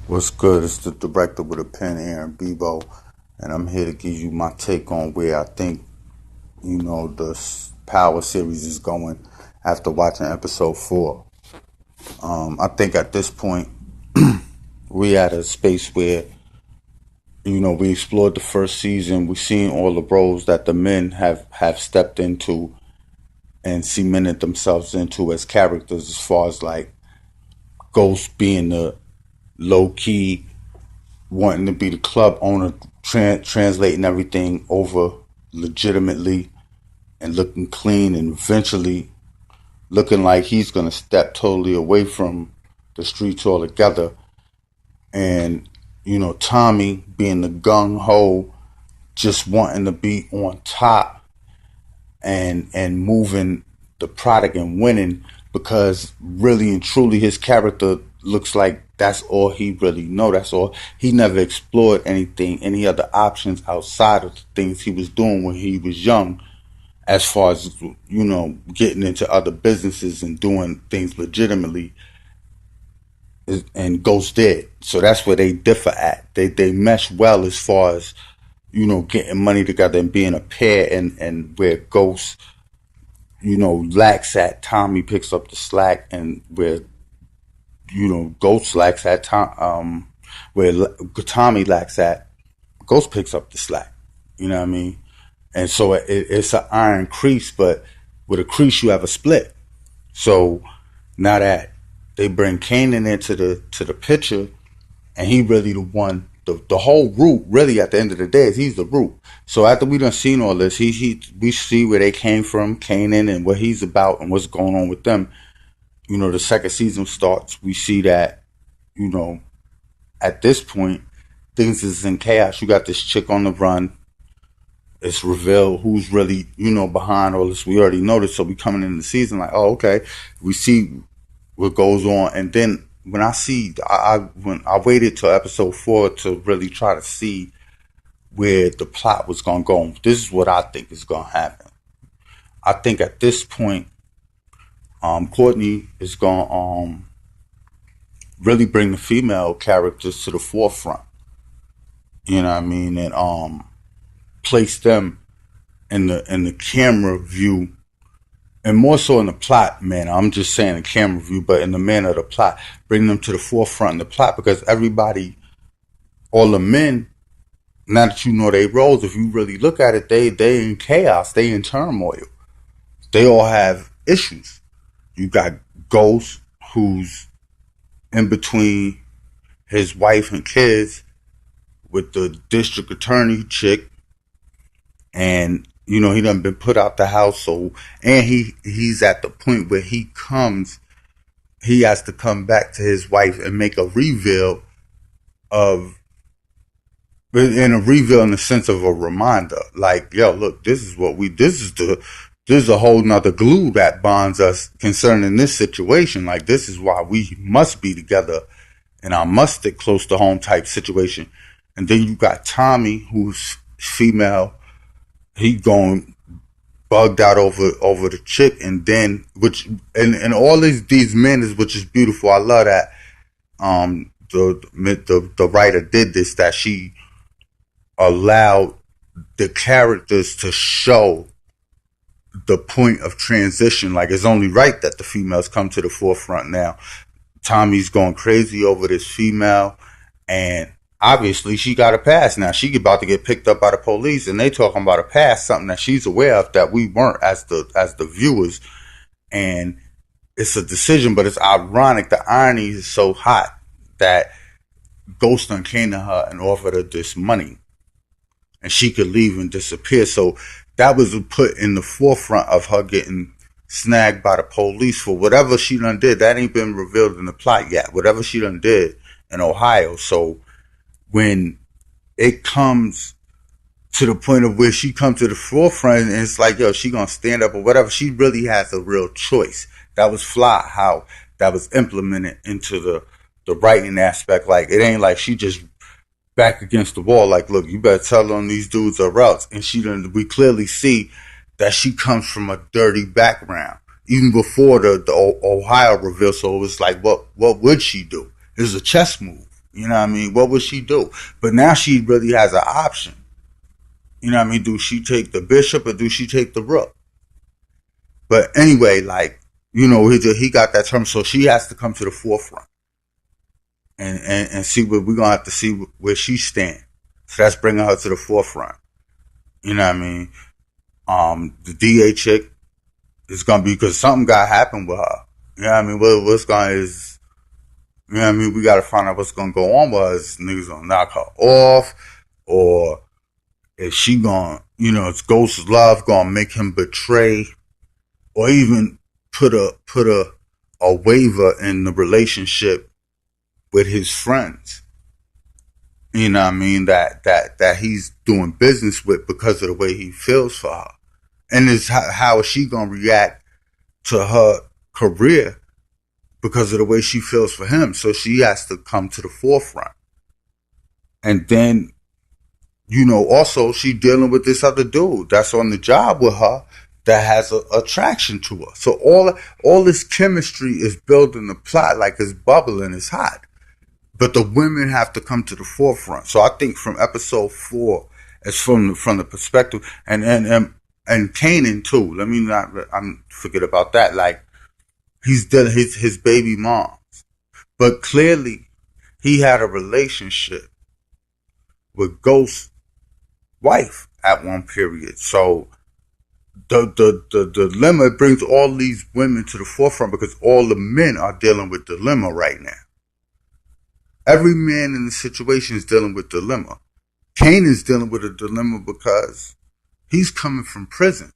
What's good? It's the director with a pen, Aaron Bebo, and I'm here to give you my take on where I think the Power series is going after watching episode 4. I think at this point we at a space where we explored the first season. We've seen all the roles that the men have stepped into and cemented themselves into as characters, as far as like Ghost being the low key wanting to be the club owner, translating everything over legitimately and looking clean, and eventually looking like he's going to step totally away from the streets altogether. And, Tommy being the gung ho, just wanting to be on top and moving the product and winning, because really and truly his character looks like that's all he really know. That's all. He never explored any other options outside of the things he was doing when he was young, as far as getting into other businesses and doing things legitimately. And Ghost did. So that's where they differ at. They mesh well as far as getting money together and being a pair, and where Ghost lacks at, Tommy picks up the slack, and where Ghost lacks at, where Tommy lacks at, Ghost picks up the slack. You know what I mean? And so it's an iron crease, but with a crease you have a split. So now that they bring Kanan into the picture, and he really the one. The whole root, really, at the end of the day, is he's the root. So after we done seen all this, we see where they came from, Kanan, and what he's about and what's going on with them. The second season starts. We see that, at this point, things is in chaos. You got this chick on the run. It's revealed who's really, behind all this. We already noticed, so we coming in the season like, oh, okay. We see what goes on, and then when I waited till episode 4 to really try to see where the plot was gonna go. This is what I think is gonna happen. I think at this point, Courtney is gonna really bring the female characters to the forefront. You know what I mean, and place them in the camera view, and more so in the plot manner. I'm just saying the camera view, but in the manner of the plot, bring them to the forefront in the plot, because everybody, all the men, now that you know their roles, if you really look at it, they in chaos, they in turmoil. They all have issues. You got Ghost, who's in between his wife and kids with the district attorney chick, and he done been put out the house. So, and he's at the point where he has to come back to his wife and make a reveal of, in a reveal in the sense of a reminder, like, yo, look, this is a whole nother glue that bonds us concerning this situation. Like, this is why we must be together, and I must stick close to home type situation. And then you got Tommy, who's female. He going bugged out over the chick, and then and all these men is, which is beautiful. I love that. The writer did this, that she allowed the characters to show the point of transition. Like, it's only right that the females come to the forefront now. Tommy's going crazy over this female, and obviously she got a pass now. She about to get picked up by the police, and they talking about a pass, something that she's aware of that we weren't as the viewers. And it's a decision, but it's ironic. The irony is so hot that Ghost done came to her and offered her this money, and she could leave and disappear. So that was put in the forefront of her getting snagged by the police for whatever she done did. That ain't been revealed in the plot yet. Whatever she done did in Ohio. So when it comes to the point of where she comes to the forefront, and it's like, yo, she gonna stand up or whatever, she really has a real choice. That was fly how that was implemented into the writing aspect. Like, it ain't like she just back against the wall, like, look, you better tell on these dudes or else. And we clearly see that she comes from a dirty background, even before the Ohio reveal. So it was like, what would she do? It was a chess move. You know what I mean? What would she do? But now she really has an option. You know what I mean? Do she take the bishop or do she take the rook? But anyway, like, he got that term, so she has to come to the forefront and see what we're gonna have to see where she stands. So that's bringing her to the forefront. You know what I mean? The DA chick is gonna be because something got happened with her. You know what I mean? What's going is, you know what I mean? We gotta find out what's gonna go on with her. Is niggas gonna knock her off, or is she gonna, it's Ghost's love gonna make him betray, or even put a waiver in the relationship with his friends. You know what I mean? That he's doing business with because of the way he feels for her. And is how is she gonna react to her career because of the way she feels for him? So she has to come to the forefront. And then, also she dealing with this other dude that's on the job with her that has a attraction to her. So all this chemistry is building the plot like it's bubbling, it's hot. But the women have to come to the forefront. So I think from episode 4, it's from the perspective and Kanan too. Let me not forget about that. Like, he's done his baby mom, but clearly he had a relationship with Ghost's wife at one period. So the dilemma brings all these women to the forefront because all the men are dealing with dilemma right now. Every man in the situation is dealing with dilemma. Kane is dealing with a dilemma because he's coming from prison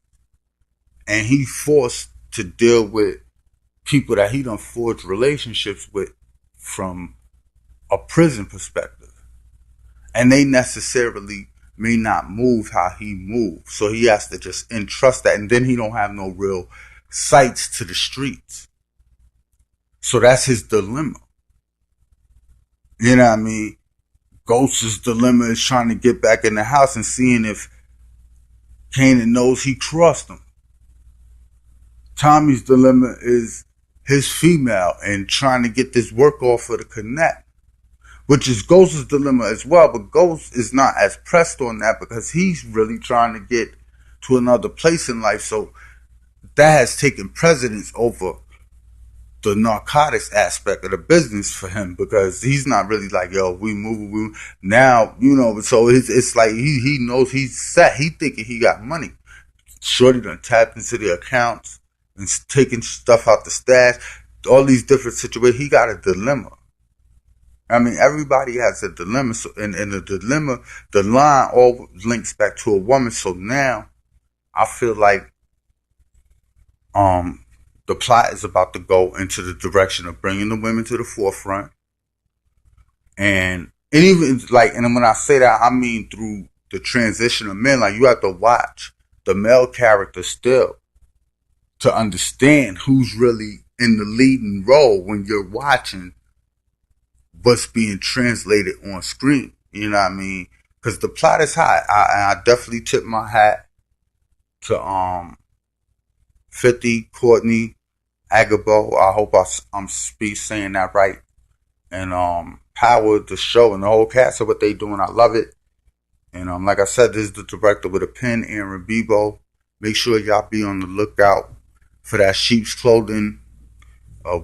and he's forced to deal with people that he done forged relationships with from a prison perspective. And they necessarily may not move how he moves. So he has to just entrust that. And then he don't have no real sights to the streets. So that's his dilemma. You know what I mean? Ghost's dilemma is trying to get back in the house and seeing if Kanan knows he trusts him. Tommy's dilemma is his female and trying to get this work offer to connect, which is Ghost's dilemma as well. But Ghost is not as pressed on that because he's really trying to get to another place in life. So that has taken precedence over the narcotics aspect of the business for him because he's not really like, yo, we move. Now, so it's like he knows he's set. He thinking he got money. Shorty done tapped into the accounts and taking stuff out the stash. All these different situations. He got a dilemma. I mean, everybody has a dilemma. So, and the dilemma, the line all links back to a woman. So now I feel like the plot is about to go into the direction of bringing the women to the forefront. And even like, and when I say that, I mean through the transition of men. Like, you have to watch the male character still to understand who's really in the leading role when you're watching what's being translated on screen. You know what I mean? Because the plot is hot. I definitely tip my hat to 50 Courtney Agabo. I hope I'm saying that right. And Power, the show, and the whole cast of what they doing. I love it. And like I said, this is the director with a pen, Aaron Bebo. Make sure y'all be on the lookout for that Sheep's Clothing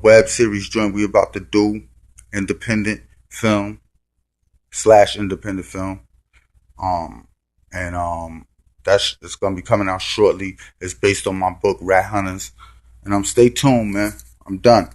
web series joint we about to do. Independent film / independent film. That's it's gonna be coming out shortly. It's based on my book Rat Hunters. And stay tuned, man. I'm done.